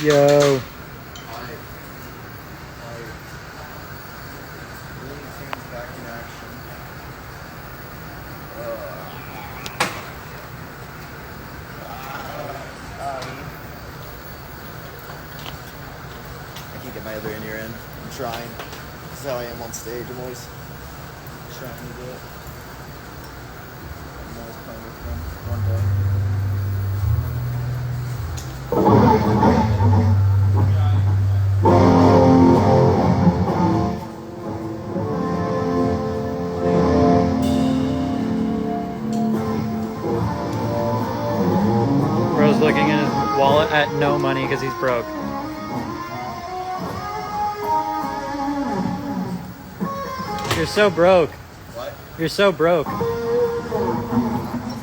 Yo. I can't get my other in-ear in. I'm trying. This is how I am on stage. I'm always trying to do it. I'm always playing with them one day. Bro's looking in his wallet at no money because he's broke. You're so broke. What? You're so broke. That's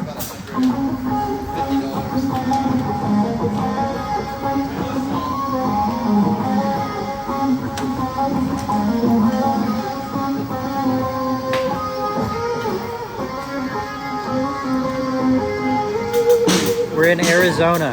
about $150. We're in Arizona.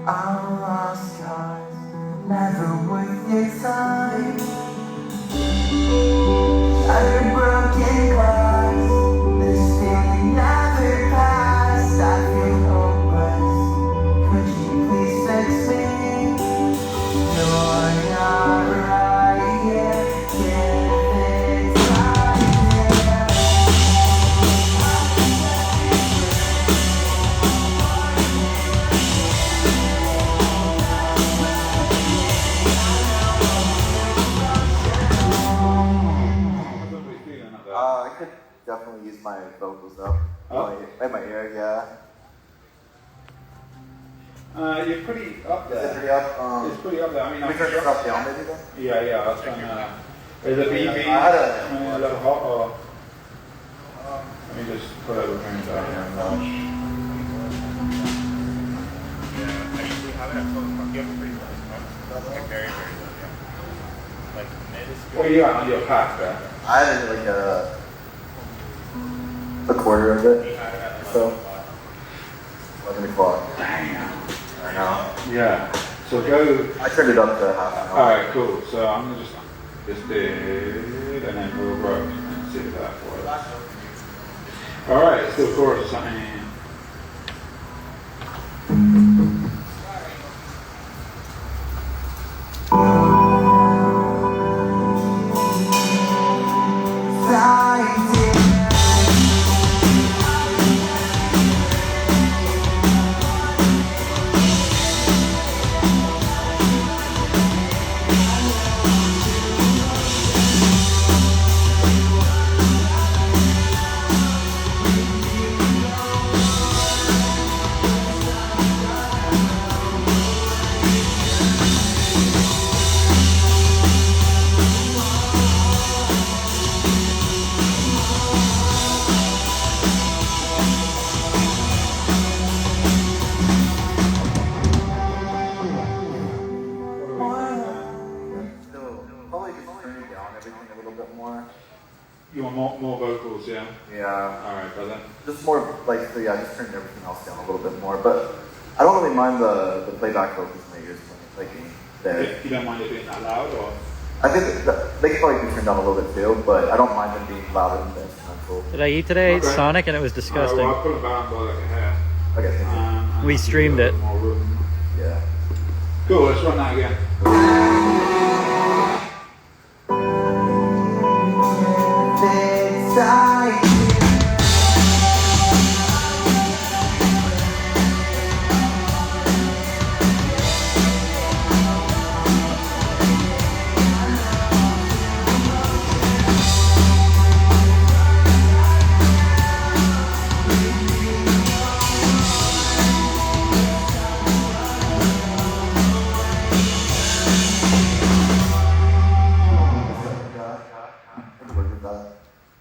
I'm lost cause never worth your time. Shattered broken glass, this feeling never passed. I feel hopeless, could you please fix me? You're not right here, give it time, yeah. I could definitely use my vocals up. In my ear, yeah. You're pretty up there. Is it pretty up? It's pretty up there. I mean, Can we turn this up down maybe then? Yeah. I was trying to. Is it BB? I had a little hot or? Let me just put everything down here and watch. Yeah, actually we have it at 12 o'clock. You have a pretty low, like very, very low, yeah. Like mid is good. What are you at on your pack there? I had like a quarter of it. We had it at 11 So o'clock. 11 o'clock. Damn. I know. Yeah. So go. I turned it up to half an hour. Alright, cool. So I'm gonna just did, and then we'll work and see if that works. Alright, let's do a chorus or something. More vocals, yeah. Yeah. All right, brother. Just more like, so yeah, I just turned everything else down a little bit more, but I don't really mind the playback vocals in my ears like there. You don't mind it being that loud, or? I think they could probably be turned down a little bit too, but I don't mind them being louder than the instrumental. Did I eat today? Okay. Sonic, and it was disgusting. Well, I'll put it down by like a hair. Okay, thank you. We streamed it. More room. Yeah. Cool, let's run that again. It's like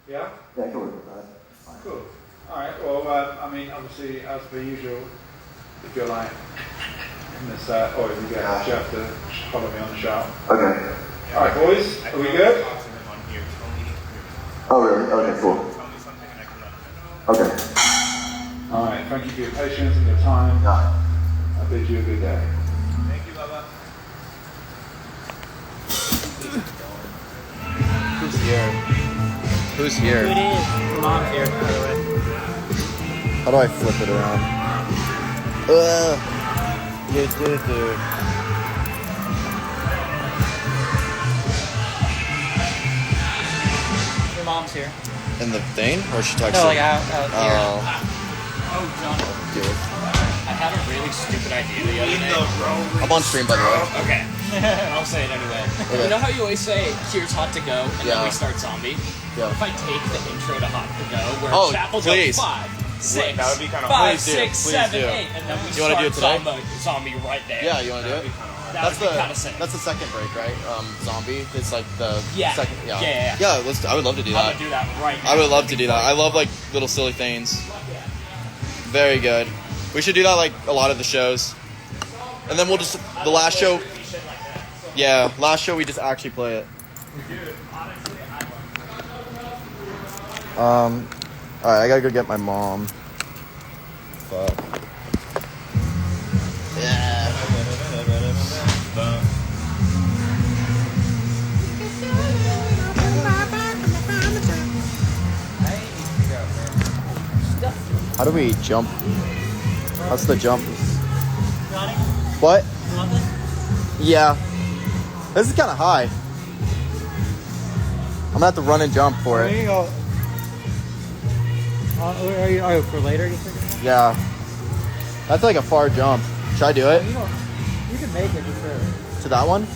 Yeah? Yeah, I can work with that. It's fine. Cool. All right. Well, I mean, obviously, as per usual, if you're like in this, or if you get, you have to follow me on the show. Okay. All right, boys. Are we good? Talk to them on here. Oh, really? Okay, cool. Tell me something and I can let them know. Okay. All right. Thank you for your patience and your time. Yeah. I bid you a good day. Thank you, Bubba. Who's here? Who's here? Who it is? Mom's here, by the way. How do I flip it around? You do. Your mom's here. In the thing? Or she texted? No, like out here. Oh, Oh, John, dude. I had a really stupid idea the other day. I'm on stream, by the way. Okay, I'll say it anyway. You know how you always say, here's Hot to Go, and then Yeah. we start Zombie? Yeah. If I take the intro to Hot to Go, where Oh, Chapel please. goes 5, 6, That would be kinda 5, Please do, 6, please 7, do. 8, and then we You wanna do it start today? zombie right there. Yeah, you want to do it? That would be kind of sick. That's the second break, right? Zombie. It's like the Yeah. second. Yeah. Yeah. Yeah. Let's. I would love to do I'm that. gonna do that right now. I would love to do that. I love like little silly things. Very good. We should do that like a lot of the shows, and then we'll just the last show. Yeah, last show we just actually play it. All right, I gotta go get my mom. Fuck. Yeah. How do we jump? How's the jump? Johnny, What? you want this? Yeah. This is kind of high. I'm gonna have to run and jump for There it. you go. Are you for later, you think? Yeah. That's like a far jump. Should I do it? You can make it for sure. To that one?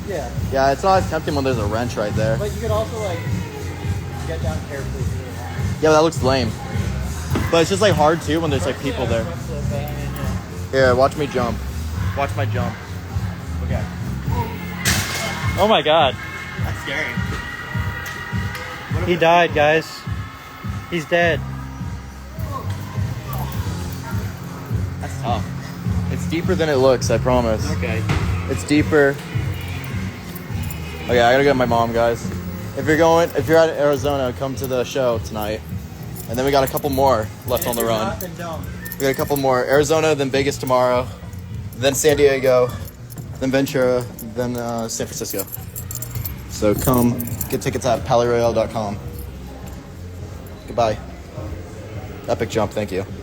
Yeah. Yeah, it's not as tempting when there's a wrench right there. But you could also like get down carefully. Yeah, but that looks lame. But it's just like hard too when there's like people there. Here, watch me jump. Watch my jump. Okay. Oh my god. That's scary. He died, guys. He's dead. That's tough. It's deeper than it looks, I promise. Okay. It's deeper. Okay, I gotta get my mom, guys. If you're at Arizona, come to the show tonight. And then we got a couple more left on the run. Then don't. We got a couple more. Arizona, then Vegas tomorrow, then San Diego, then Ventura, then San Francisco. So come get tickets at PalayeRoyale.com. Goodbye. Epic jump, thank you.